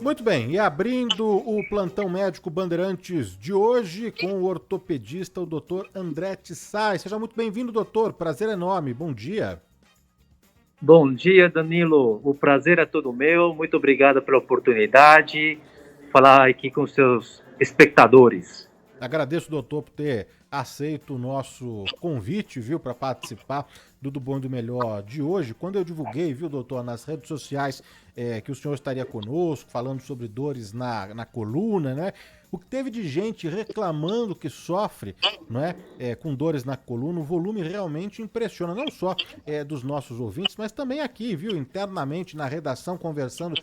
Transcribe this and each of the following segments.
Muito bem, e abrindo o plantão médico Bandeirantes de hoje com o ortopedista, o doutor André Tissai. Seja muito bem-vindo, doutor. Prazer enorme. Bom dia. Bom dia, Danilo. O prazer é todo meu. Muito obrigado pela oportunidade de falar aqui com seus espectadores. Agradeço, doutor, por ter aceito o nosso convite, viu, para participar do Bom e do Melhor de hoje. Quando eu divulguei, viu, doutor, nas redes sociais que o senhor estaria conosco, falando sobre dores na coluna, né? O que teve de gente reclamando que sofre, não é, com dores na coluna, o volume realmente impressiona, não só dos nossos ouvintes, mas também aqui, viu, internamente na redação, conversando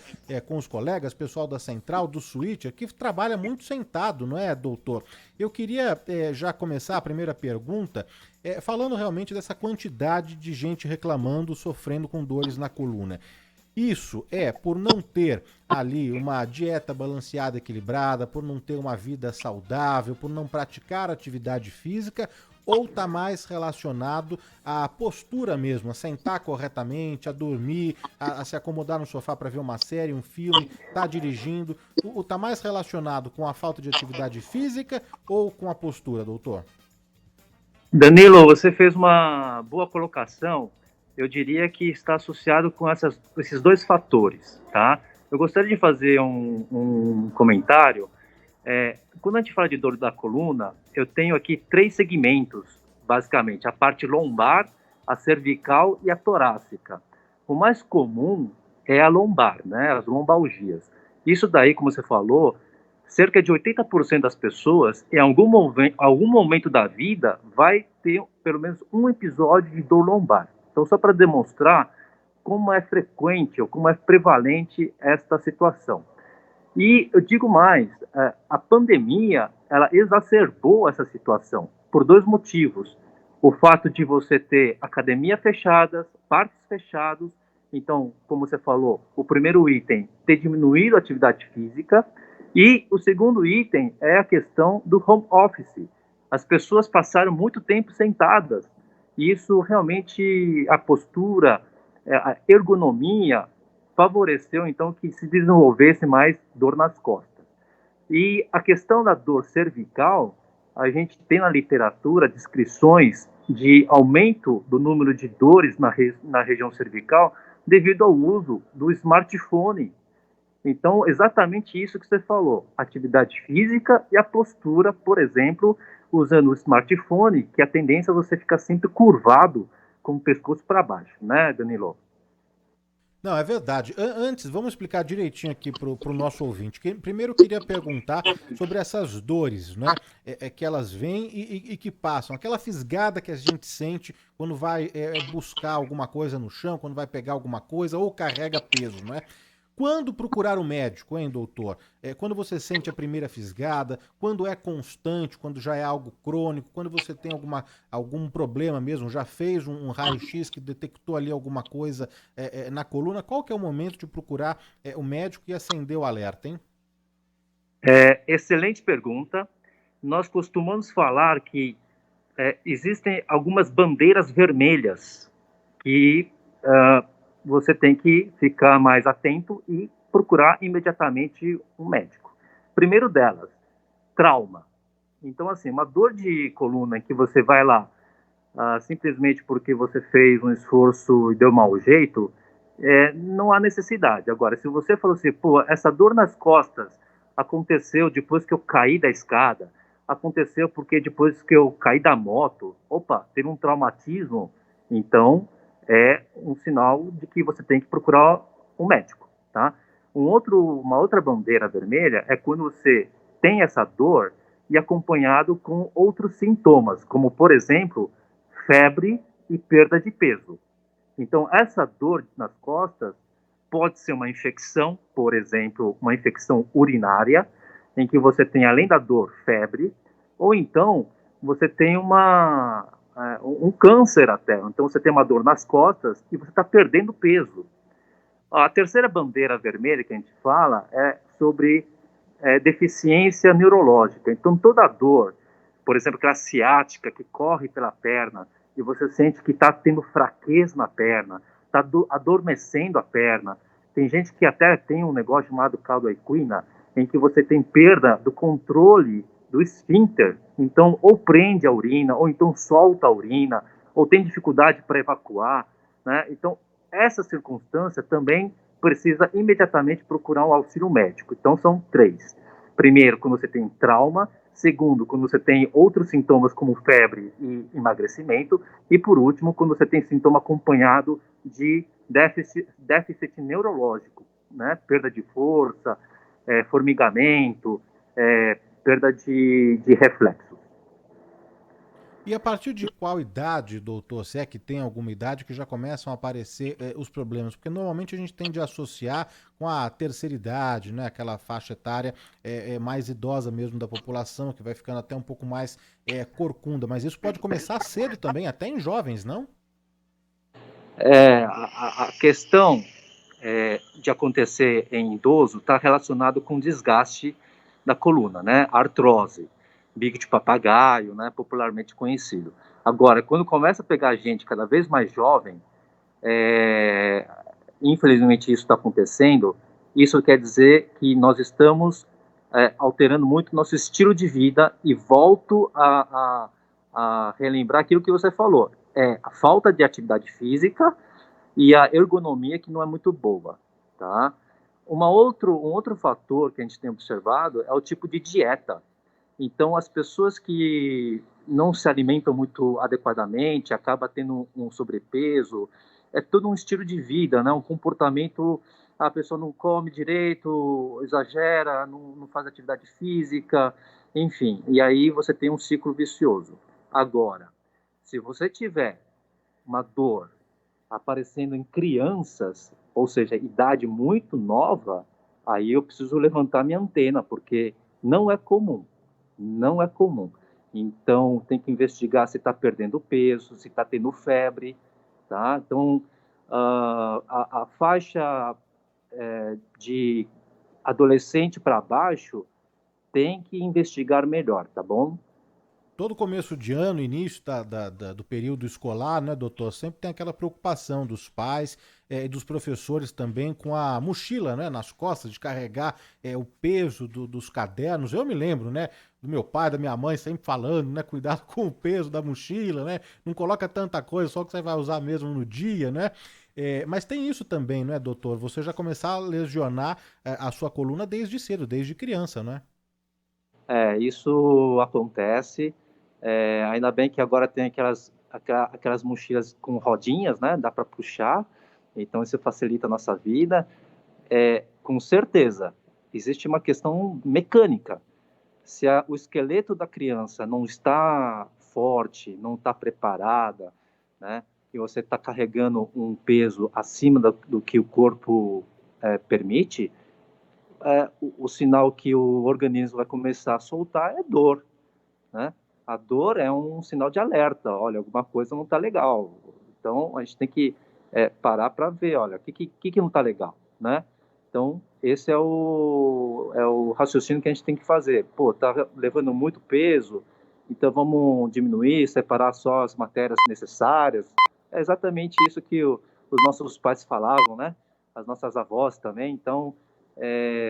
com os colegas, pessoal da Central, do Switch, que trabalha muito sentado, não é, doutor? Eu queria já começar a primeira pergunta falando realmente dessa quantidade de gente reclamando, sofrendo com dores na coluna. Isso é por não ter ali uma dieta balanceada, equilibrada, por não ter uma vida saudável, por não praticar atividade física, ou está mais relacionado à postura mesmo, a sentar corretamente, a dormir, a se acomodar no sofá para ver uma série, um filme, tá dirigindo? Está mais relacionado com a falta de atividade física ou com a postura, doutor? Danilo, você fez uma boa colocação. Eu diria que está associado com esses dois fatores, tá? Eu gostaria de fazer um comentário. Quando a gente fala de dor da coluna, eu tenho aqui três segmentos, basicamente: a parte lombar, a cervical e a torácica. O mais comum é a lombar, né? As lombalgias. Isso daí, como você falou, cerca de 80% das pessoas, em algum momento da vida, vai ter pelo menos um episódio de dor lombar. Então, só para demonstrar como é frequente ou como é prevalente esta situação. E eu digo mais, a pandemia, ela exacerbou essa situação por dois motivos. O fato de você ter academia fechadas, parques fechados. Então, como você falou, o primeiro item, ter diminuído a atividade física. E o segundo item é a questão do home office. As pessoas passaram muito tempo sentadas. E isso realmente, a postura, a ergonomia, favoreceu então que se desenvolvesse mais dor nas costas. E a questão da dor cervical, a gente tem na literatura descrições de aumento do número de dores na região cervical devido ao uso do smartphone. Então, exatamente isso que você falou, atividade física e a postura, por exemplo, usando o smartphone, que a tendência é você ficar sempre curvado com o pescoço para baixo, né, Danilo? Não, é verdade. Antes, vamos explicar direitinho aqui pro nosso ouvinte. Primeiro eu queria perguntar sobre essas dores, né? Que elas vêm e que passam. Aquela fisgada que a gente sente quando vai buscar alguma coisa no chão, quando vai pegar alguma coisa ou carrega peso, não é? Quando procurar o médico, hein, doutor? Quando você sente a primeira fisgada, quando é constante, quando já é algo crônico, quando você tem algum problema mesmo, já fez um raio-x que detectou ali alguma coisa na coluna, qual que é o momento de procurar o médico e acender o alerta, hein? Excelente pergunta. Nós costumamos falar que existem algumas bandeiras vermelhas que você tem que ficar mais atento e procurar imediatamente um médico. Primeiro delas, trauma. Então, assim, uma dor de coluna em que você vai lá simplesmente porque você fez um esforço e deu mau jeito, não há necessidade. Agora, se você falou assim, pô, essa dor nas costas aconteceu depois que eu caí da escada, aconteceu porque depois que eu caí da moto, opa, teve um traumatismo, então é um sinal de que você tem que procurar um médico, tá? Uma outra bandeira vermelha é quando você tem essa dor e acompanhado com outros sintomas, como, por exemplo, febre e perda de peso. Então, essa dor nas costas pode ser uma infecção, por exemplo, uma infecção urinária, em que você tem, além da dor, febre, ou então você tem um câncer até. Então, você tem uma dor nas costas e você está perdendo peso. A terceira bandeira vermelha que a gente fala é sobre deficiência neurológica. Então, toda dor, por exemplo, aquela ciática que corre pela perna e você sente que está tendo fraqueza na perna, está adormecendo a perna, Tem gente que até tem um negócio chamado caldo equina, em que você tem perda do controle do esfíncter. Então, ou prende a urina, ou então solta a urina, ou tem dificuldade para evacuar, né? Então, essa circunstância também precisa imediatamente procurar um auxílio médico. Então, são três. Primeiro, quando você tem trauma. Segundo, quando você tem outros sintomas como febre e emagrecimento. E, por último, quando você tem sintoma acompanhado de déficit neurológico, né? Perda de força, formigamento, perda de reflexo. E a partir de qual idade, doutor, se é que tem alguma idade que já começam a aparecer os problemas? Porque normalmente a gente tende a associar com a terceira idade, né? Aquela faixa etária mais idosa mesmo da população, que vai ficando até um pouco mais corcunda. Mas isso pode começar cedo também, até em jovens, não? A questão de acontecer em idoso está relacionado com desgaste da coluna, né? Artrose, bico de papagaio, né? Popularmente conhecido. Agora, quando começa a pegar gente cada vez mais jovem, infelizmente isso está acontecendo, isso quer dizer que nós estamos alterando muito nosso estilo de vida e volto a relembrar aquilo que você falou, a falta de atividade física e a ergonomia que não é muito boa, tá? Um outro fator que a gente tem observado é o tipo de dieta. Então, as pessoas que não se alimentam muito adequadamente, acaba tendo um sobrepeso, é todo um estilo de vida, né? Um comportamento, a pessoa não come direito, exagera, não faz atividade física, enfim. E aí você tem um ciclo vicioso. Agora, se você tiver uma dor aparecendo em crianças, ou seja, idade muito nova, aí eu preciso levantar minha antena, porque não é comum. Não é comum. Então, tem que investigar se está perdendo peso, se está tendo febre, tá? Então, a faixa de adolescente para baixo tem que investigar melhor, tá bom? Todo começo de ano, início do período escolar, né, doutor? Sempre tem aquela preocupação dos pais e dos professores também com a mochila, né, nas costas, de carregar o peso dos cadernos. Eu me lembro, né, do meu pai, da minha mãe sempre falando, né, cuidado com o peso da mochila, né? Não coloca tanta coisa, só que você vai usar mesmo no dia, né? Mas tem isso também, não é, doutor? Você já começar a lesionar a sua coluna desde cedo, desde criança, não é? Isso acontece. Ainda bem que agora tem aquelas mochilas com rodinhas, né? Dá para puxar, então isso facilita a nossa vida. Com certeza, existe uma questão mecânica. Se o esqueleto da criança não está forte, não está preparada, né? E você está carregando um peso acima do que o corpo permite, o sinal que o organismo vai começar a soltar é dor, né? A dor é um sinal de alerta, olha, alguma coisa não está legal. Então, a gente tem que parar para ver, olha, o que não está legal, né? Então, esse é o raciocínio que a gente tem que fazer. Pô, tá levando muito peso, então vamos diminuir, separar só as matérias necessárias. É exatamente isso que os nossos pais falavam, né? As nossas avós também. Então,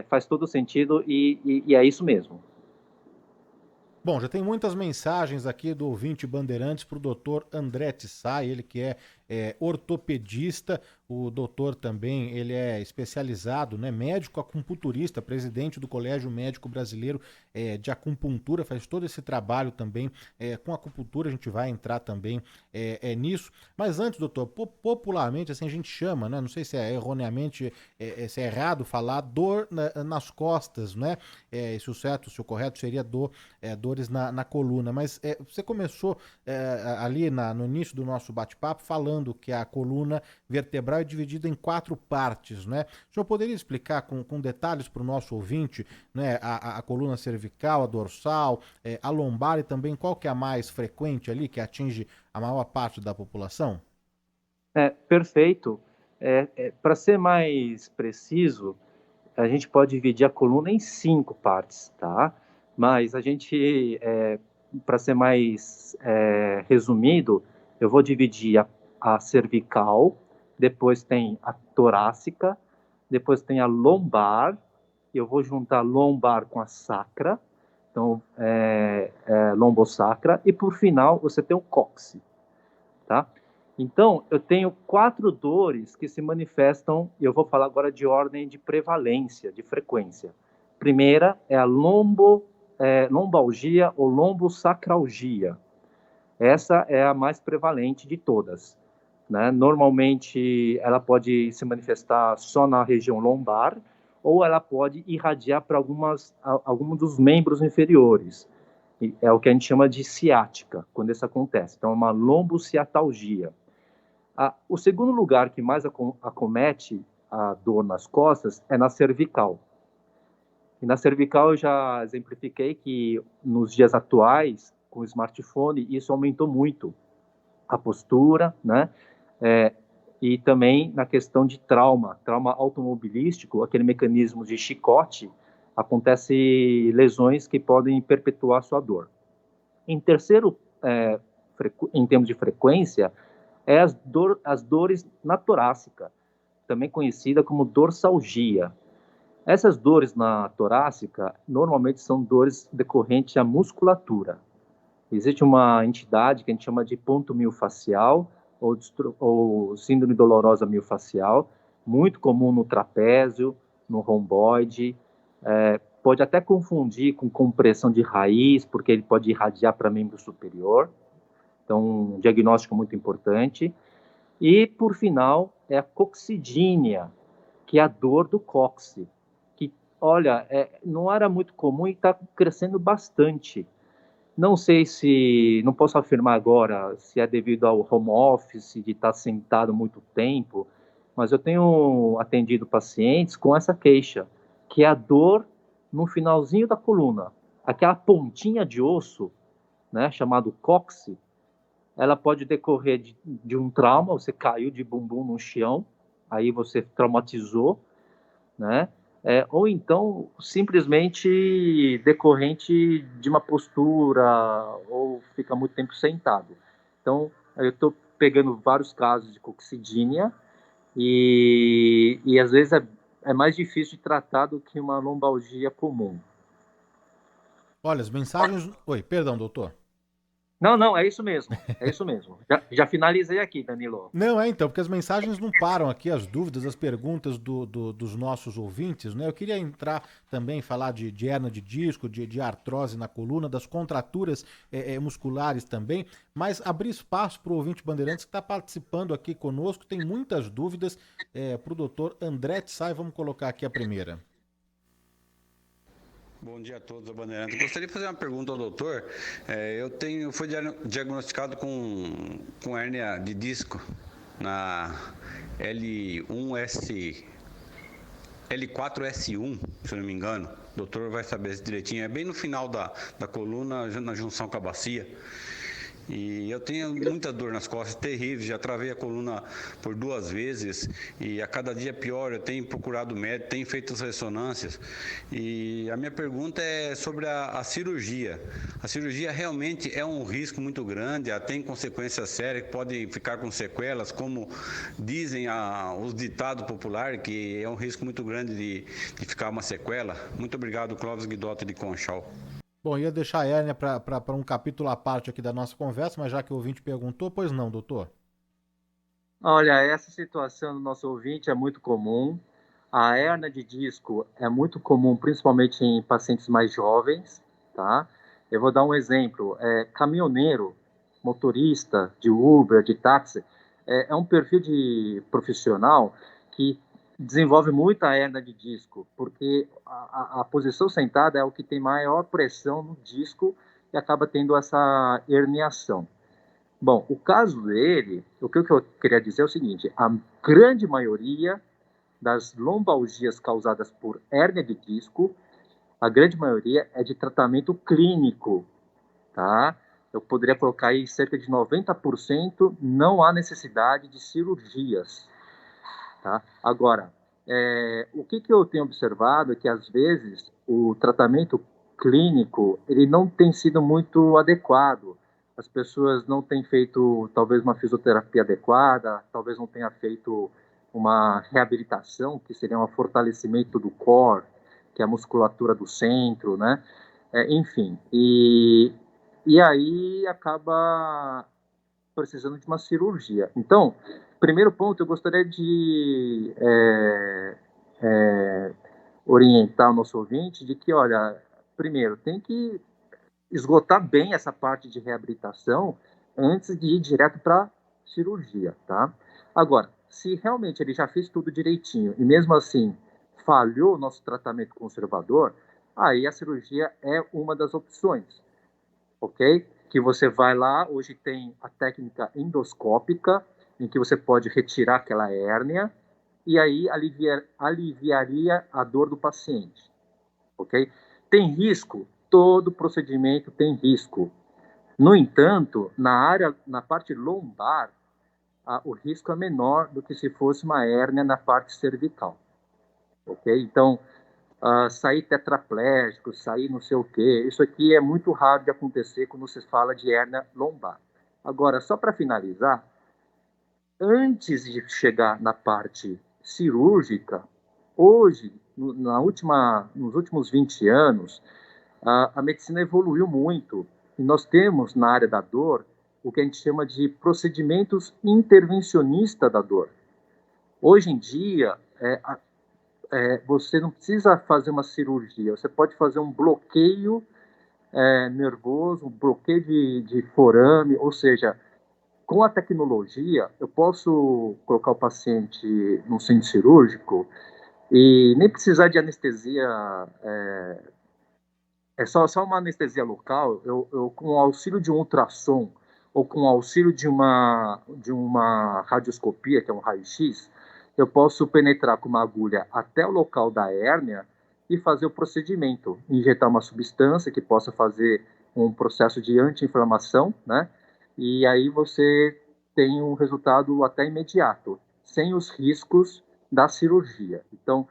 faz todo sentido e é isso mesmo. Bom, já tem muitas mensagens aqui do ouvinte Bandeirantes para o doutor André Tissai, ele que é ortopedista, o doutor também, ele é especializado, né, médico acupunturista, presidente do Colégio Médico Brasileiro de Acupuntura, faz todo esse trabalho também com acupuntura, a gente vai entrar também nisso. Mas antes, doutor, popularmente, assim a gente chama, né, não sei se é erroneamente, se é errado falar, dor nas costas, né? Se o certo, se o correto seria dores na coluna, mas você começou ali no início do nosso bate-papo falando que a coluna vertebral é dividida em 4 partes, né? O senhor poderia explicar com detalhes para o nosso ouvinte, né, a coluna cervical, a dorsal, a lombar e também qual que é a mais frequente ali, que atinge a maior parte da população? Perfeito. Para ser mais preciso, a gente pode dividir a coluna em 5 partes, tá? Mas a gente, para ser mais resumido, eu vou dividir a cervical, depois tem a torácica, depois tem a lombar, eu vou juntar lombar com a sacra, então lombosacra, e por final você tem o cóccix, tá? Então, eu tenho 4 dores que se manifestam, e eu vou falar agora de ordem de prevalência, de frequência. Primeira é a lombalgia ou lombosacralgia. Essa é a mais prevalente de todas, né? Normalmente, ela pode se manifestar só na região lombar, ou ela pode irradiar para alguns dos membros inferiores. É o que a gente chama de ciática, quando isso acontece. Então, é uma lombociatalgia. O segundo lugar que mais acomete a dor nas costas é na cervical. E na cervical eu já exemplifiquei que nos dias atuais, com o smartphone, isso aumentou muito a postura, né? E também na questão de trauma automobilístico, aquele mecanismo de chicote, acontece lesões que podem perpetuar sua dor. Em terceiro, em termos de frequência, as dores na torácica, também conhecida como dorsalgia. Essas dores na torácica normalmente são dores decorrentes à musculatura. Existe uma entidade que a gente chama de ponto miofascial ou síndrome dolorosa miofascial, muito comum no trapézio, no romboide, pode até confundir com compressão de raiz, porque ele pode irradiar para membro superior. Então, um diagnóstico muito importante. E, por final, é a coccidínia, que é a dor do cóccix, que, olha, não era muito comum e está crescendo bastante. Não sei se, não posso afirmar agora se é devido ao home office, de estar sentado muito tempo, mas eu tenho atendido pacientes com essa queixa, que é a dor no finalzinho da coluna, aquela pontinha de osso, né, chamado cóccix. Ela pode decorrer de um trauma, você caiu de bumbum no chão, aí você traumatizou, né? Ou então, simplesmente decorrente de uma postura, ou fica muito tempo sentado. Então, eu estou pegando vários casos de coccidínia, e às vezes é mais difícil de tratar do que uma lombalgia comum. Olha, as mensagens. Oi, perdão, doutor. Não, é isso mesmo. É isso mesmo. Já finalizei aqui, Danilo. Não, então, porque as mensagens não param aqui, as dúvidas, as perguntas dos nossos ouvintes, né? Eu queria entrar também, falar de hernia de disco, de artrose na coluna, das contraturas musculares também, mas abrir espaço para o ouvinte Bandeirantes que está participando aqui conosco, tem muitas dúvidas para o doutor André Tsai. Vamos colocar aqui a primeira. Bom dia a todos, Bandeirantes. Gostaria de fazer uma pergunta ao doutor. Eu fui diagnosticado com hérnia de disco na L4S1, se eu não me engano. O doutor vai saber direitinho. É bem no final da coluna, na junção com a bacia. E eu tenho muita dor nas costas, terrível, já travei a coluna por 2 vezes e a cada dia pior. Eu tenho procurado médico, tenho feito as ressonâncias e a minha pergunta é sobre a cirurgia. A cirurgia realmente é um risco muito grande, tem consequências sérias que podem ficar com sequelas, como dizem os ditados populares, que é um risco muito grande de ficar uma sequela. Muito obrigado, Clóvis Guidotti de Conchal. Bom, ia deixar a hérnia para um capítulo à parte aqui da nossa conversa, mas já que o ouvinte perguntou, pois não, doutor? Olha, essa situação do nosso ouvinte é muito comum. A hérnia de disco é muito comum, principalmente em pacientes mais jovens, tá? Eu vou dar um exemplo. Caminhoneiro, motorista de Uber, de táxi, é um perfil de profissional que desenvolve muita hérnia de disco, porque a posição sentada é o que tem maior pressão no disco e acaba tendo essa herniação. Bom, o caso dele, o que eu queria dizer é o seguinte: a grande maioria das lombalgias causadas por hérnia de disco, a grande maioria é de tratamento clínico, tá? Eu poderia colocar aí cerca de 90% não há necessidade de cirurgias, tá? Agora, o que eu tenho observado é que às vezes o tratamento clínico ele não tem sido muito adequado. As pessoas não têm feito talvez uma fisioterapia adequada, talvez não tenha feito uma reabilitação, que seria um fortalecimento do core, que é a musculatura do centro, né? Enfim, e aí acaba precisando de uma cirurgia. Então, primeiro ponto, eu gostaria de orientar o nosso ouvinte de que, olha, primeiro, tem que esgotar bem essa parte de reabilitação antes de ir direto para cirurgia, tá? Agora, se realmente ele já fez tudo direitinho e mesmo assim falhou o nosso tratamento conservador, aí a cirurgia é uma das opções, ok? Que você vai lá, hoje tem a técnica endoscópica, em que você pode retirar aquela hérnia e aí aliviaria a dor do paciente, ok? Tem risco? Todo procedimento tem risco. No entanto, na parte lombar, o risco é menor do que se fosse uma hérnia na parte cervical, ok? Então, sair tetraplégico, sair não sei o quê, isso aqui é muito raro de acontecer quando se fala de hérnia lombar. Agora, só para finalizar, antes de chegar na parte cirúrgica, hoje, nos últimos 20 anos, a medicina evoluiu muito e nós temos na área da dor o que a gente chama de procedimentos intervencionistas da dor. Hoje em dia, você não precisa fazer uma cirurgia, você pode fazer um bloqueio nervoso, um bloqueio de forame, ou seja, com a tecnologia, eu posso colocar o paciente no centro cirúrgico e nem precisar de anestesia, só uma anestesia local, com o auxílio de um ultrassom ou com o auxílio de uma radioscopia, que é um raio-x, eu posso penetrar com uma agulha até o local da hérnia e fazer o procedimento, injetar uma substância que possa fazer um processo de anti-inflamação, né? E aí você tem um resultado até imediato, sem os riscos da cirurgia. Então,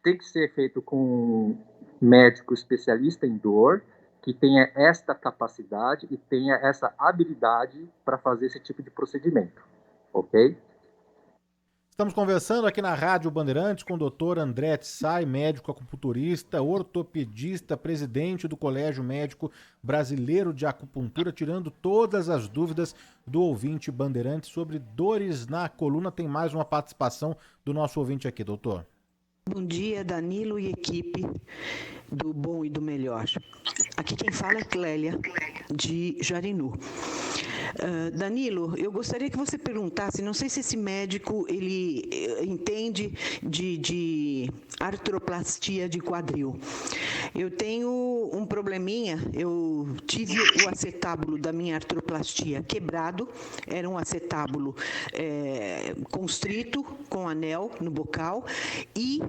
tem que ser feito com médico especialista em dor, que tenha esta capacidade e tenha essa habilidade para fazer esse tipo de procedimento, ok? Estamos conversando aqui na Rádio Bandeirantes com o Dr. André Tsai, médico acupunturista, ortopedista, presidente do Colégio Médico Brasileiro de Acupuntura, tirando todas as dúvidas do ouvinte Bandeirantes sobre dores na coluna. Tem mais uma participação do nosso ouvinte aqui, doutor. Bom dia, Danilo e equipe do Bom e do Melhor. Aqui quem fala é Clélia, de Jarinu. Danilo, eu gostaria que você perguntasse, não sei se esse médico ele entende de artroplastia de quadril. Eu tenho um probleminha, eu tive o acetábulo da minha artroplastia quebrado, era um acetábulo constrito, com anel no bocal, e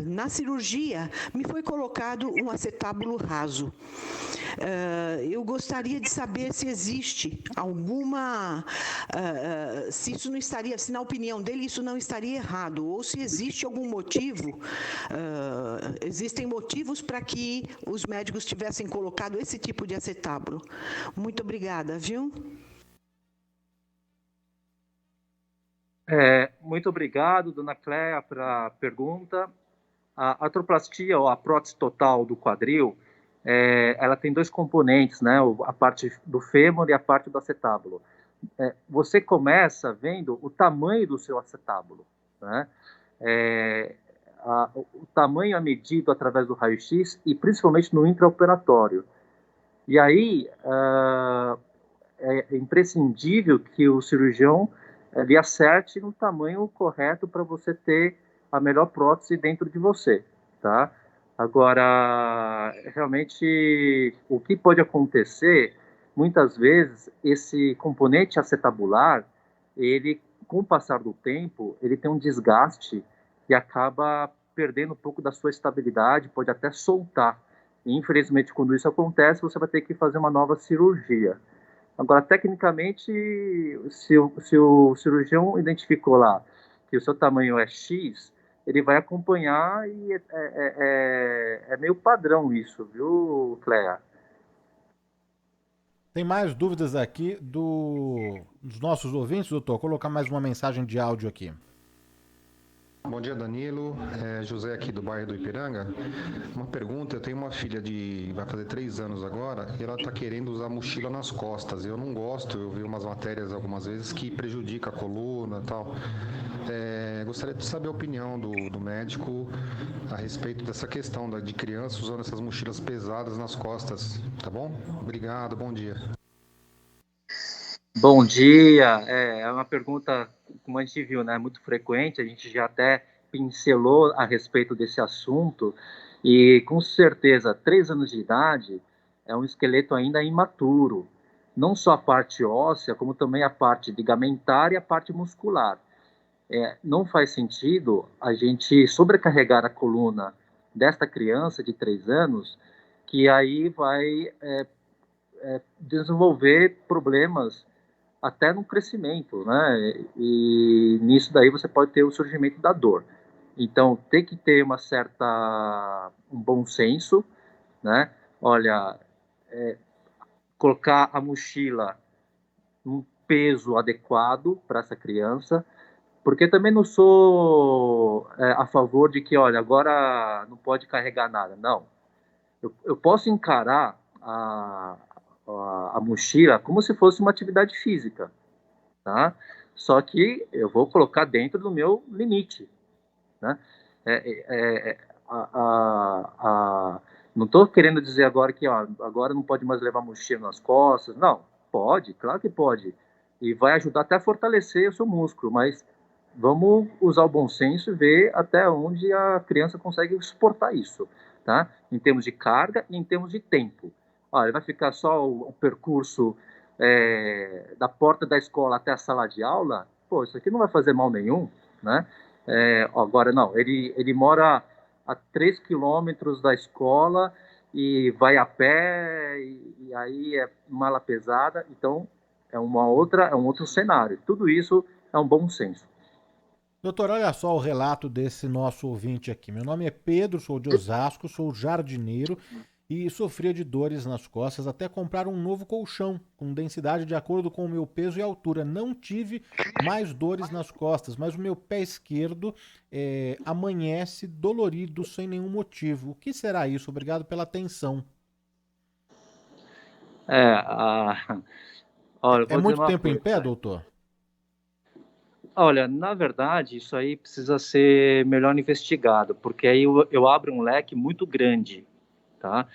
na cirurgia me foi colocado um acetábulo raso. Eu gostaria de saber se existe alguma, se isso não estaria, se na opinião dele isso não estaria errado, ou se existe algum motivo, existem motivos para que os médicos tivessem colocado esse tipo de acetábulo. Muito obrigada, viu? Muito obrigado, dona Cléia, pela pergunta. A artroplastia, ou a prótese total do quadril, ela tem dois componentes, né? A parte do fêmur e a parte do acetábulo. Você começa vendo o tamanho do seu acetábulo, né? O tamanho é medido através do raio-x e principalmente no intraoperatório. E aí é imprescindível que o cirurgião ele acerte no tamanho correto para você ter a melhor prótese dentro de você, tá? Agora, realmente, o que pode acontecer, muitas vezes, esse componente acetabular, ele, com o passar do tempo, ele tem um desgaste e acaba perdendo um pouco da sua estabilidade, pode até soltar. E, infelizmente, quando isso acontece, você vai ter que fazer uma nova cirurgia. Agora, tecnicamente, se o cirurgião identificou lá que o seu tamanho é X, ele vai acompanhar e é meio padrão isso, viu, Cléa? Tem mais dúvidas aqui dos nossos ouvintes, doutor? Vou colocar mais uma mensagem de áudio aqui. Bom dia, Danilo. José aqui do bairro do Ipiranga. Uma pergunta, eu tenho uma filha vai fazer 3 anos agora e ela está querendo usar mochila nas costas. Eu não gosto, eu vi umas matérias algumas vezes que prejudica a coluna e tal. Gostaria de saber a opinião do médico a respeito dessa questão de criança usando essas mochilas pesadas nas costas, tá bom? Obrigado, bom dia. Bom dia. É uma pergunta, como a gente viu, né, muito frequente. A gente já até pincelou a respeito desse assunto e, com certeza, 3 anos de idade é um esqueleto ainda imaturo. Não só a parte óssea, como também a parte ligamentar e a parte muscular. Não faz sentido a gente sobrecarregar a coluna desta criança de 3 anos, que aí vai desenvolver problemas até no crescimento, né? E nisso daí você pode ter o surgimento da dor. Então, tem que ter um bom senso, né? Olha, colocar a mochila num peso adequado para essa criança, porque também não sou a favor de que, olha, agora não pode carregar nada. Não. Eu posso encarar a mochila como se fosse uma atividade física, tá? Só que eu vou colocar dentro do meu limite, né? Não estou querendo dizer agora que agora não pode mais levar mochila nas costas. Não, pode, claro que pode. E vai ajudar até a fortalecer o seu músculo, mas vamos usar o bom senso e ver até onde a criança consegue suportar isso, tá? Em termos de carga e em termos de tempo. Olha, vai ficar só o percurso da porta da escola até a sala de aula? Pô, isso aqui não vai fazer mal nenhum, né? Agora, não, ele mora a 3 quilômetros da escola e vai a pé, e aí é mala pesada, então é um outro cenário. Tudo isso é um bom senso. Doutor, olha só o relato desse nosso ouvinte aqui. Meu nome é Pedro, sou de Osasco, sou jardineiro e sofria de dores nas costas até comprar um novo colchão com densidade de acordo com o meu peso e altura. Não tive mais dores nas costas, mas o meu pé esquerdo amanhece dolorido sem nenhum motivo. O que será isso? Obrigado pela atenção. Olha, É muito tempo em pé, doutor? Olha, na verdade, isso aí precisa ser melhor investigado, porque aí eu abro um leque muito grande, tá?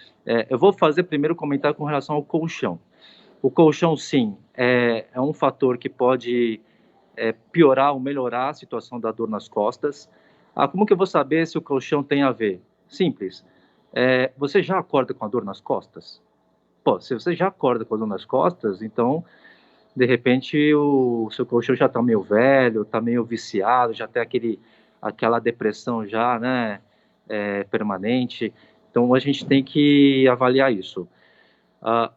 Eu vou fazer primeiro comentário com relação ao colchão. O colchão, sim, é um fator que pode piorar ou melhorar a situação da dor nas costas. Como que eu vou saber se o colchão tem a ver? Simples. Você já acorda com a dor nas costas? Pô, se você já acorda com a dor nas costas, então de repente o seu colchão já está meio velho, está meio viciado, já tem aquela depressão já, né, permanente. Então a gente tem que avaliar isso.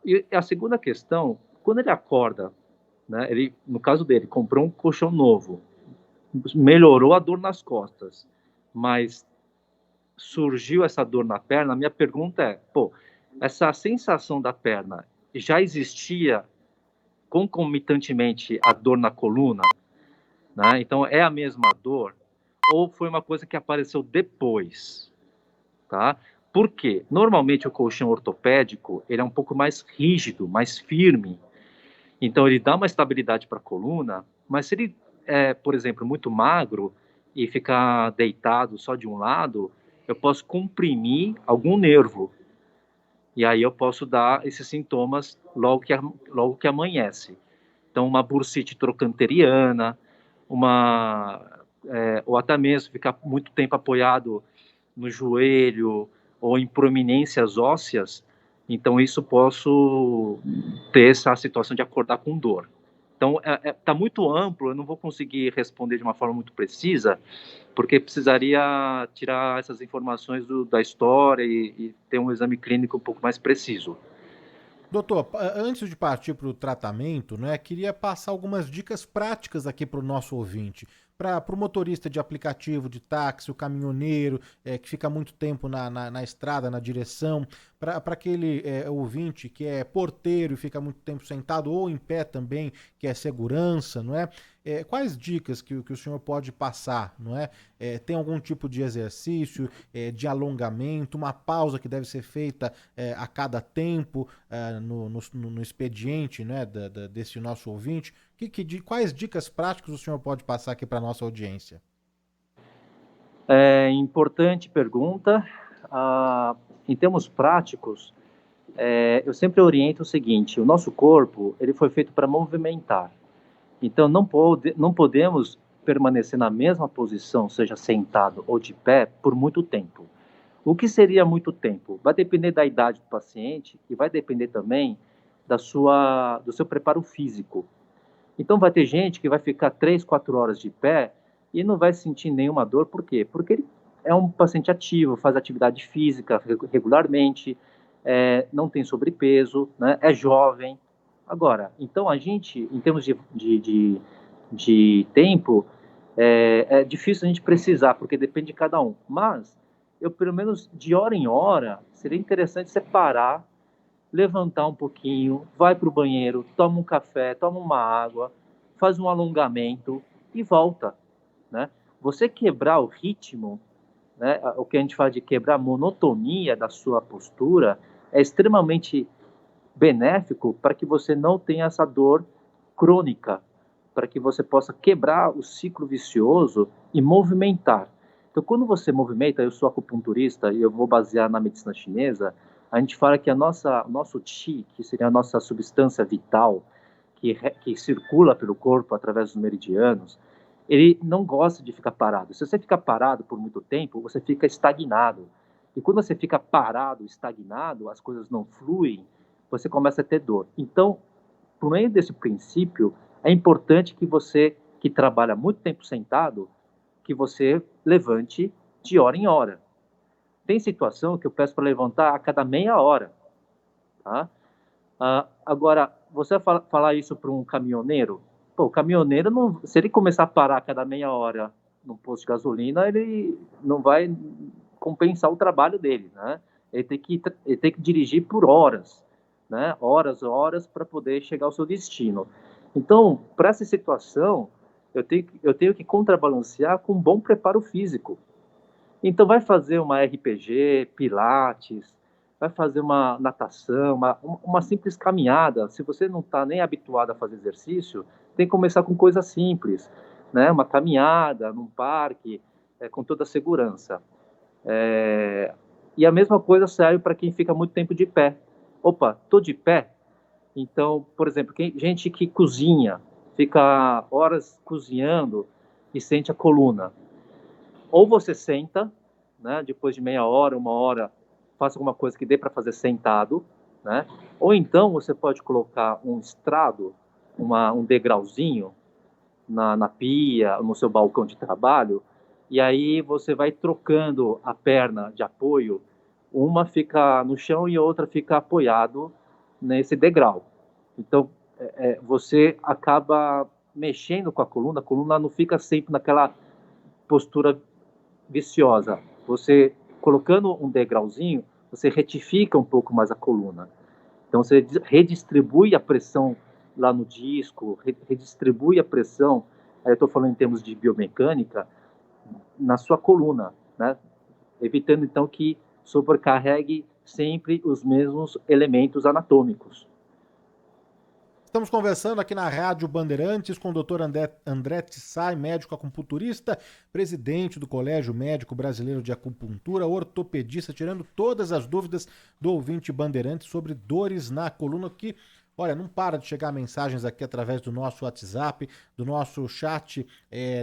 E a segunda questão, quando ele acorda, né, no caso dele, comprou um colchão novo, melhorou a dor nas costas, mas surgiu essa dor na perna, a minha pergunta é, essa sensação da perna já existia concomitantemente a dor na coluna, né? Então é a mesma dor ou foi uma coisa que apareceu depois, tá? Por quê? Normalmente o colchão ortopédico ele é um pouco mais rígido, mais firme, então ele dá uma estabilidade para a coluna, mas se ele por exemplo, muito magro e ficar deitado só de um lado, eu posso comprimir algum nervo e aí eu posso dar esses sintomas logo que amanhece. Então, uma bursite trocanteriana, ou até mesmo ficar muito tempo apoiado no joelho ou em proeminências ósseas, então isso posso ter essa situação de acordar com dor. Então, está muito amplo, eu não vou conseguir responder de uma forma muito precisa, porque precisaria tirar essas informações da história e ter um exame clínico um pouco mais preciso. Doutor, antes de partir para o tratamento, né, queria passar algumas dicas práticas aqui para o nosso ouvinte, para o motorista de aplicativo, de táxi, o caminhoneiro, que fica muito tempo na estrada, na direção, para aquele ouvinte que é porteiro e fica muito tempo sentado, ou em pé também, que é segurança, não é? Quais dicas que o senhor pode passar, não é? Tem algum tipo de exercício, de alongamento, uma pausa que deve ser feita a cada tempo no expediente, né, desse nosso ouvinte? Quais dicas práticas o senhor pode passar aqui para a nossa audiência? Importante pergunta. Em termos práticos, eu sempre oriento o seguinte: o nosso corpo ele foi feito para movimentar. Então, não podemos permanecer na mesma posição, seja sentado ou de pé, por muito tempo. O que seria muito tempo? Vai depender da idade do paciente e vai depender também do seu preparo físico. Então, vai ter gente que vai ficar 3, 4 horas de pé e não vai sentir nenhuma dor. Por quê? Porque ele é um paciente ativo, faz atividade física regularmente, não tem sobrepeso, né, é jovem. Agora, então a gente, em termos de tempo, é difícil a gente precisar, porque depende de cada um. Mas, pelo menos de hora em hora, seria interessante separar, levantar um pouquinho, vai para o banheiro, toma um café, toma uma água, faz um alongamento e volta, né? Você quebrar o ritmo, né, o que a gente fala de quebrar a monotonia da sua postura, é extremamente benéfico para que você não tenha essa dor crônica, para que você possa quebrar o ciclo vicioso e movimentar. Então, quando você movimenta, eu sou acupunturista e eu vou basear na medicina chinesa, a gente fala que o nosso qi, que seria a nossa substância vital, que circula pelo corpo através dos meridianos, ele não gosta de ficar parado. Se você ficar parado por muito tempo, você fica estagnado. E quando você fica parado, estagnado, as coisas não fluem, você começa a ter dor. Então, por meio desse princípio, é importante que você, que trabalha muito tempo sentado, que você levante de hora em hora. Tem situação que eu peço para levantar a cada meia hora. Tá? Agora, você vai falar isso para um caminhoneiro? Pô, o caminhoneiro, se ele começar a parar a cada meia hora no posto de gasolina, ele não vai compensar o trabalho dele, né? Ele tem que dirigir por horas, né? Horas, para poder chegar ao seu destino. Então, para essa situação, eu tenho que contrabalancear com um bom preparo físico. Então, vai fazer uma RPG, pilates, vai fazer uma natação, uma simples caminhada. Se você não está nem habituado a fazer exercício, tem que começar com coisas simples, né? Uma caminhada num parque, com toda a segurança. E a mesma coisa serve para quem fica muito tempo de pé. Opa, tô de pé? Então, por exemplo, gente que cozinha, fica horas cozinhando e sente a coluna. Ou você senta, né, depois de meia hora, 1 hora, faça alguma coisa que dê para fazer sentado, né? Ou então você pode colocar um estrado, um degrauzinho na pia, no seu balcão de trabalho, e aí você vai trocando a perna de apoio, uma fica no chão e a outra fica apoiado nesse degrau. Então, você acaba mexendo com a coluna não fica sempre naquela postura viciosa. Você, colocando um degrauzinho, você retifica um pouco mais a coluna. Então, você redistribui a pressão lá no disco, redistribui a pressão, aí eu estou falando em termos de biomecânica, na sua coluna, né? Evitando, então, que sobrecarregue sempre os mesmos elementos anatômicos. Estamos conversando aqui na Rádio Bandeirantes com o Dr. André Tissai, médico acupunturista, presidente do Colégio Médico Brasileiro de Acupuntura, ortopedista, tirando todas as dúvidas do ouvinte Bandeirantes sobre dores na coluna, que, olha, não para de chegar mensagens aqui através do nosso WhatsApp, do nosso chat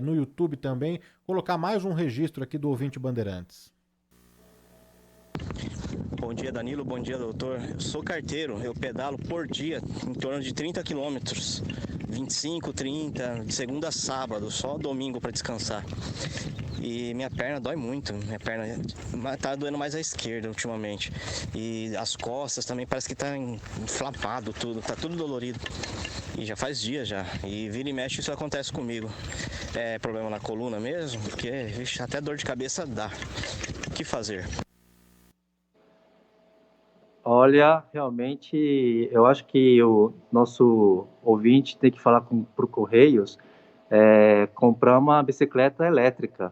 no YouTube também. Colocar mais um registro aqui do ouvinte Bandeirantes. Bom dia, Danilo. Bom dia, doutor. Eu sou carteiro, eu pedalo por dia em torno de 30 quilômetros, 25, 30, de segunda a sábado, só domingo para descansar. E minha perna dói muito, minha perna tá doendo mais a esquerda ultimamente. E as costas também parece que tá inflamado tudo, tá tudo dolorido. E já faz dias já. E vira e mexe isso acontece comigo. É problema na coluna mesmo, porque vixe, até dor de cabeça dá. O que fazer? Olha, realmente, eu acho que o nosso ouvinte tem que falar pro Correios, comprar uma bicicleta elétrica,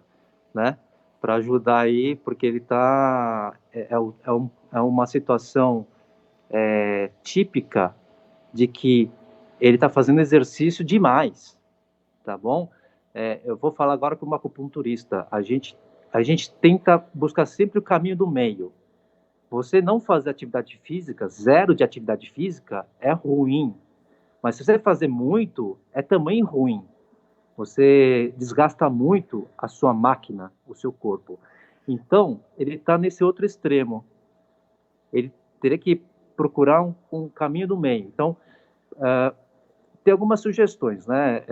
né? Para ajudar aí, porque ele tá é uma situação típica de que ele está fazendo exercício demais, tá bom? Eu vou falar agora como acupunturista. A gente tenta buscar sempre o caminho do meio. Você não fazer atividade física, zero de atividade física, é ruim. Mas se você fazer muito, é também ruim. Você desgasta muito a sua máquina, o seu corpo. Então, ele está nesse outro extremo. Ele teria que procurar um caminho do meio. Então, tem algumas sugestões, né?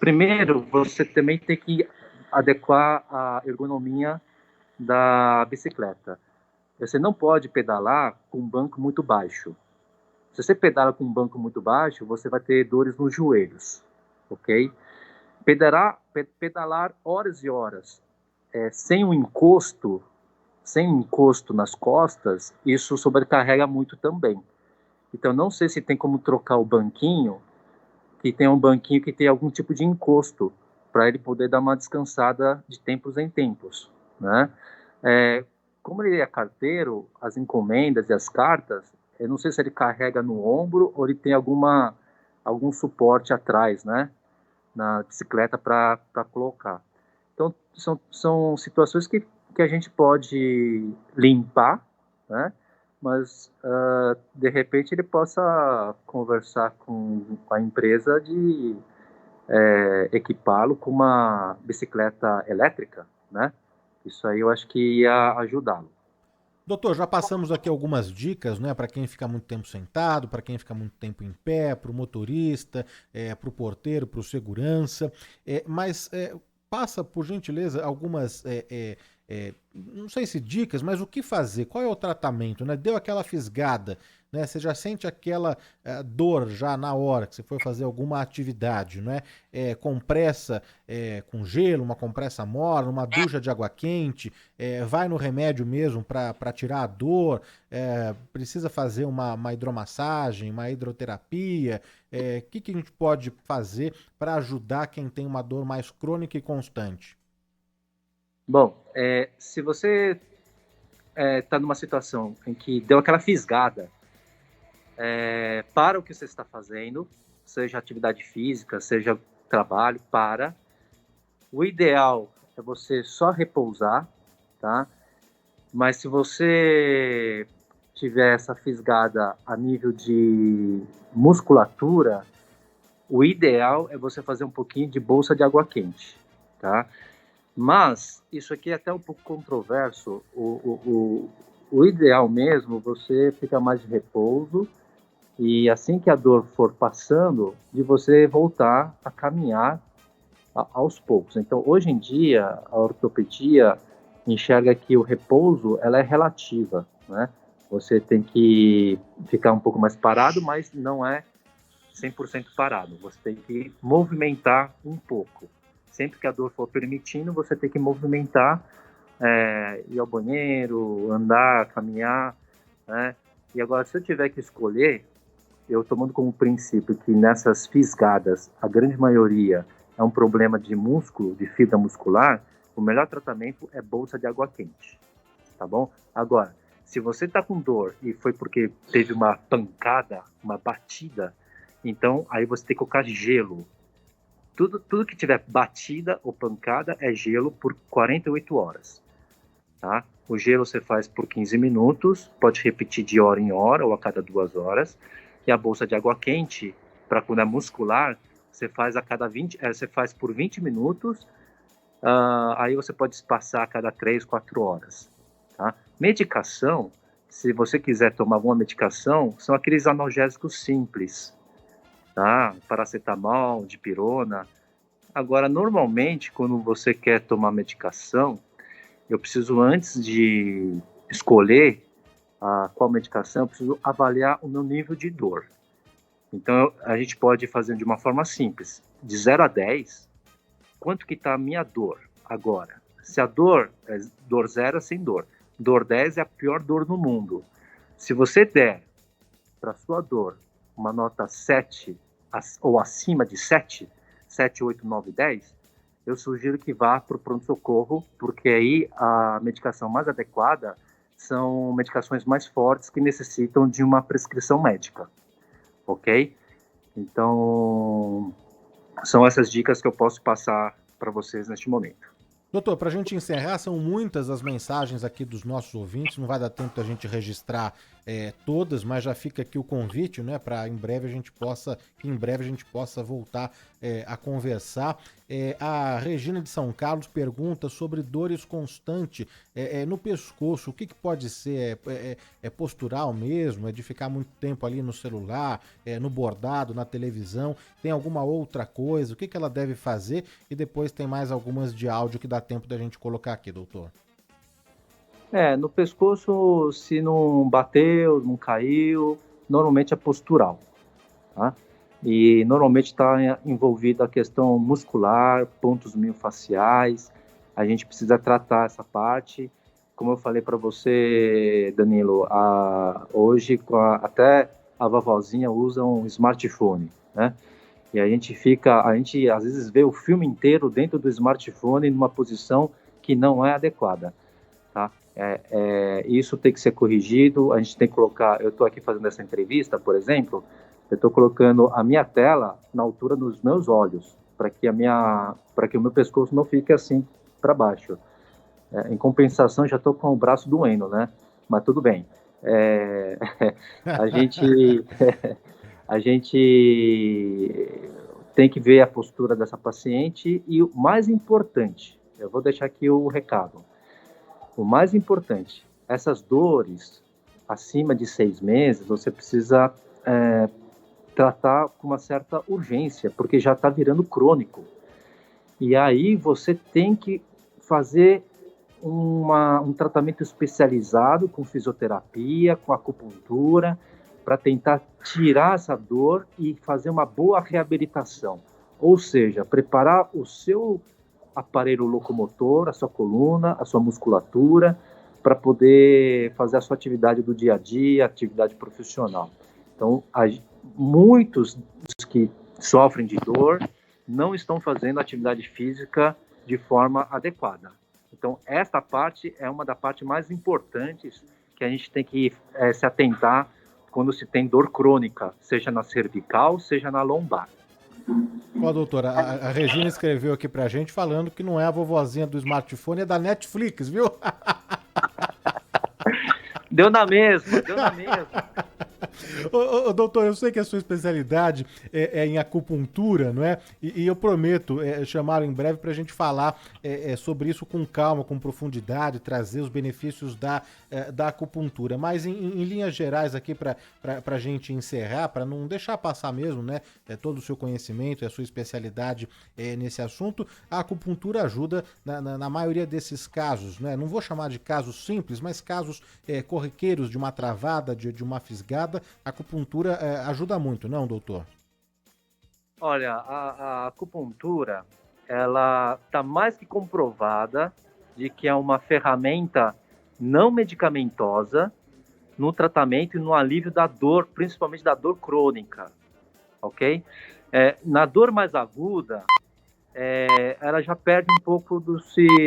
Primeiro, você também tem que adequar a ergonomia da bicicleta. Você não pode pedalar com um banco muito baixo. Se você pedala com um banco muito baixo, você vai ter dores nos joelhos, ok? Pedalar horas e horas sem um encosto nas costas, isso sobrecarrega muito também. Então, não sei se tem como trocar o banquinho, que tem um banquinho que tem algum tipo de encosto, para ele poder dar uma descansada de tempos em tempos, né? Como ele é carteiro, as encomendas e as cartas, eu não sei se ele carrega no ombro ou ele tem algum suporte atrás, né, na bicicleta para colocar. Então, são situações que a gente pode limpar, né, mas, de repente, ele possa conversar com a empresa de equipá-lo com uma bicicleta elétrica, né? Isso aí eu acho que ia ajudá-lo. Doutor, já passamos aqui algumas dicas, né, para quem fica muito tempo sentado, para quem fica muito tempo em pé, para o motorista, para o porteiro, para o segurança, mas passa, por gentileza, algumas, não sei se dicas, mas o que fazer? Qual é o tratamento, né? Deu aquela fisgada, né? Você já sente aquela dor já na hora que você for fazer alguma atividade, né? Compressa com gelo, uma compressa morna, uma ducha de água quente, vai no remédio mesmo para tirar a dor, precisa fazer uma hidromassagem, uma hidroterapia, que a gente pode fazer para ajudar quem tem uma dor mais crônica e constante? Bom, se você está numa situação em que deu aquela fisgada, para o que você está fazendo, seja atividade física, seja trabalho, para. O ideal é você só repousar, tá? Mas se você tiver essa fisgada a nível de musculatura, o ideal é você fazer um pouquinho de bolsa de água quente, tá? Mas isso aqui é até um pouco controverso. O ideal mesmo, você fica mais de repouso e assim que a dor for passando, de você voltar a caminhar aos poucos. Então, hoje em dia, a ortopedia enxerga que o repouso ela é relativa, né? Você tem que ficar um pouco mais parado, mas não é 100% parado. Você tem que movimentar um pouco. Sempre que a dor for permitindo, você tem que movimentar, ir ao banheiro, andar, caminhar, né? E agora, se eu tiver que escolher, eu tomando como princípio que nessas fisgadas, a grande maioria é um problema de músculo, de fibra muscular, o melhor tratamento é bolsa de água quente, tá bom? Agora, se você está com dor e foi porque teve uma pancada, uma batida, então aí você tem que colocar gelo. Tudo que tiver batida ou pancada é gelo por 48 horas, tá? O gelo você faz por 15 minutos, pode repetir de hora em hora ou a cada 2 horas. E a bolsa de água quente, para quando é muscular, você faz você faz por 20 minutos, aí você pode espaçar a cada 3, 4 horas. Tá? Medicação, se você quiser tomar alguma medicação, são aqueles analgésicos simples, tá? Paracetamol, dipirona, Agora, normalmente, quando você quer tomar medicação, eu preciso, antes de escolher qual medicação, eu preciso avaliar o meu nível de dor. Então, a gente pode fazer de uma forma simples. De 0 a 10, quanto que está a minha dor agora? Se a dor é dor 0, é sem dor. Dor 10 é a pior dor no mundo. Se você der para sua dor uma nota 7 ou acima de 7, 7, 8, 9, 10, eu sugiro que vá para o pronto-socorro, porque aí a medicação mais adequada são medicações mais fortes que necessitam de uma prescrição médica, ok? Então, são essas dicas que eu posso passar para vocês neste momento. Doutor, para a gente encerrar, são muitas as mensagens aqui dos nossos ouvintes, não vai dar tempo da gente registrar todas, mas já fica aqui o convite, né, para em breve a gente possa voltar a conversar. A Regina de São Carlos pergunta sobre dores constantes no pescoço. O que pode ser? É postural mesmo? É de ficar muito tempo ali no celular, no bordado, na televisão? Tem alguma outra coisa? O que ela deve fazer? E depois tem mais algumas de áudio que dá tempo da gente colocar aqui, doutor. No pescoço, se não bateu, não caiu, normalmente é postural, tá? E normalmente está envolvida a questão muscular, pontos miofasciais. A gente precisa tratar essa parte. Como eu falei para você, Danilo, hoje até a vovozinha usa um smartphone, né? E a gente às vezes vê o filme inteiro dentro do smartphone numa posição que não é adequada, tá? Isso tem que ser corrigido. A gente tem que colocar. Eu estou aqui fazendo essa entrevista, por exemplo. Eu estou colocando a minha tela na altura dos meus olhos, para que o meu pescoço não fique assim para baixo. Em compensação, já estou com o braço doendo, né? Mas tudo bem. A gente tem que ver a postura dessa paciente e o mais importante, eu vou deixar aqui o recado. O mais importante, essas dores acima de 6 meses, você precisa tratar com uma certa urgência, porque já está virando crônico. E aí você tem que fazer um tratamento especializado com fisioterapia, com acupuntura, para tentar tirar essa dor e fazer uma boa reabilitação. Ou seja, preparar o seu aparelho locomotor, a sua coluna, a sua musculatura, para poder fazer a sua atividade do dia a dia, atividade profissional. Então, muitos dos que sofrem de dor não estão fazendo atividade física de forma adequada. Então, esta parte é uma das partes mais importantes que a gente tem que se atentar quando se tem dor crônica, seja na cervical, seja na lombar. Ó, doutora, a Regina escreveu aqui pra gente falando que não é a vovozinha do smartphone, é da Netflix, viu? Deu na mesma. Ô, doutor, eu sei que a sua especialidade é em acupuntura, não é? E eu prometo chamar em breve para a gente falar sobre isso com calma, com profundidade, trazer os benefícios da acupuntura. Mas em linhas gerais aqui para a gente encerrar, para não deixar passar mesmo, né? Todo o seu conhecimento e a sua especialidade nesse assunto, a acupuntura ajuda na maioria desses casos, né? Não vou chamar de casos simples, mas casos corriqueiros de uma travada, de uma fisgada. A acupuntura ajuda muito, não, doutor? Olha, a acupuntura, ela está mais que comprovada de que é uma ferramenta não medicamentosa no tratamento e no alívio da dor, principalmente da dor crônica, ok? Na dor mais aguda, ela já perde um pouco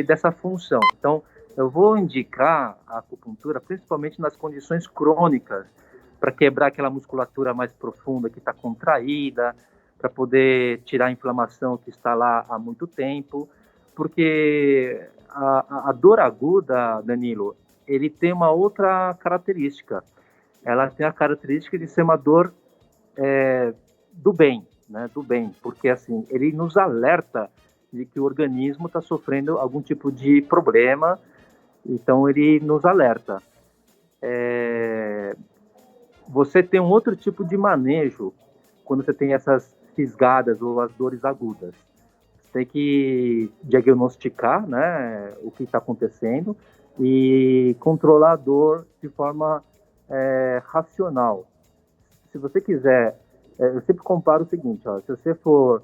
dessa função. Então, eu vou indicar a acupuntura principalmente nas condições crônicas, para quebrar aquela musculatura mais profunda que está contraída, para poder tirar a inflamação que está lá há muito tempo, porque a dor aguda, Danilo, ele tem uma outra característica. Ela tem a característica de ser uma dor do bem, né? Do bem, porque assim, ele nos alerta de que o organismo está sofrendo algum tipo de problema, então ele nos alerta. Você tem um outro tipo de manejo quando você tem essas fisgadas ou as dores agudas. tem que diagnosticar, né, o que está acontecendo e controlar a dor de forma racional. Se você quiser, eu sempre comparo o seguinte, ó, se você for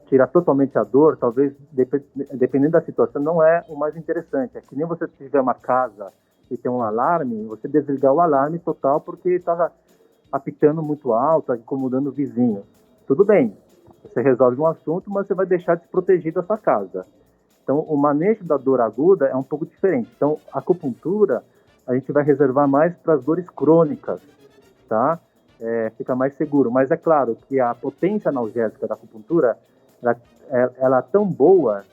tirar totalmente a dor, talvez, dependendo da situação, não é o mais interessante. É que nem você tiver uma casa e tem um alarme, você desligar o alarme total porque está apitando muito alto, tá incomodando o vizinho. Tudo bem, você resolve um assunto, mas você vai deixar desprotegido a sua casa. Então, o manejo da dor aguda é um pouco diferente. Então, a acupuntura, a gente vai reservar mais para as dores crônicas, tá? Fica mais seguro. Mas é claro que a potência analgésica da acupuntura, ela é tão boa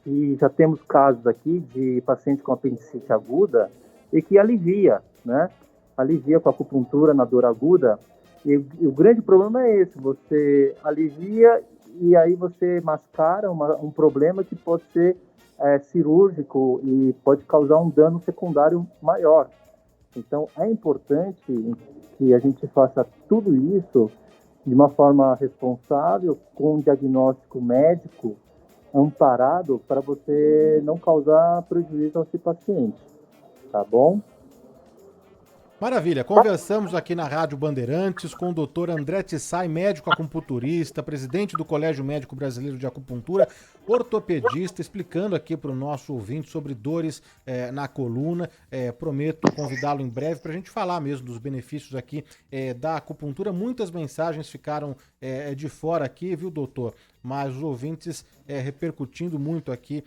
que já temos casos aqui de pacientes com apendicite aguda e que alivia, né? Alivia com a acupuntura na dor aguda. E o grande problema é esse, você alivia e aí você mascara um problema que pode ser cirúrgico e pode causar um dano secundário maior. Então, é importante que a gente faça tudo isso de uma forma responsável, com um diagnóstico médico amparado, para você não causar prejuízo ao seu paciente, tá bom? Maravilha, conversamos aqui na Rádio Bandeirantes com o Dr. André Tissai, médico acupunturista, presidente do Colégio Médico Brasileiro de Acupuntura, ortopedista, explicando aqui para o nosso ouvinte sobre dores na coluna. Prometo convidá-lo em breve para a gente falar mesmo dos benefícios aqui da acupuntura. Muitas mensagens ficaram de fora aqui, viu, doutor? Mas os ouvintes repercutindo muito aqui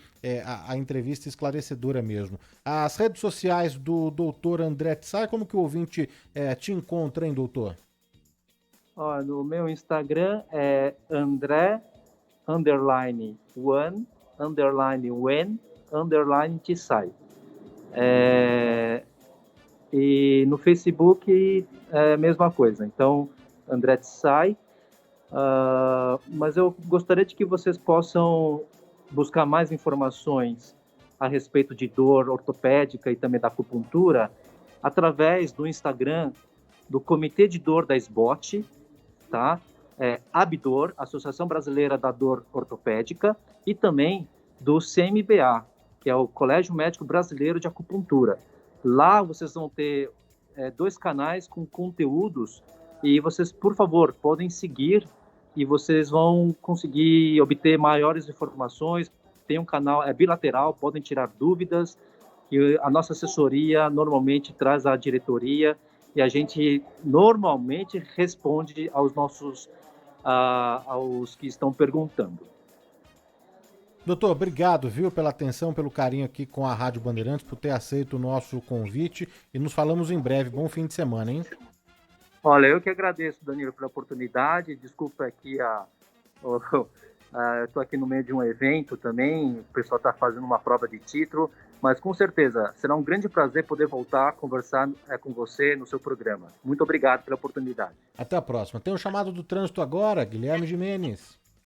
a entrevista esclarecedora mesmo. As redes sociais do doutor André Tissai, como que o ouvinte te encontra, hein, doutor? No meu Instagram é André_one_when_Tissai. E no Facebook é a mesma coisa. Então, André Tissai. Mas eu gostaria de que vocês possam buscar mais informações a respeito de dor ortopédica e também da acupuntura através do Instagram do Comitê de Dor da SBOT, tá? Abdor, Associação Brasileira da Dor Ortopédica, e também do CMBA, que é o Colégio Médico Brasileiro de Acupuntura. Lá vocês vão ter 2 canais com conteúdos e vocês, por favor, podem seguir e vocês vão conseguir obter maiores informações. Tem um canal bilateral, podem tirar dúvidas, e a nossa assessoria normalmente traz a diretoria e a gente normalmente responde aos que estão perguntando. Doutor, obrigado, viu, pela atenção, pelo carinho aqui com a Rádio Bandeirantes, por ter aceito o nosso convite, e nos falamos em breve. Bom fim de semana, hein? Olha, eu que agradeço, Danilo, pela oportunidade. Desculpa aqui, eu estou aqui no meio de um evento também, o pessoal está fazendo uma prova de título, mas com certeza será um grande prazer poder voltar a conversar com você no seu programa. Muito obrigado pela oportunidade. Até a próxima. Tem um chamado do trânsito agora, Guilherme Gimenez.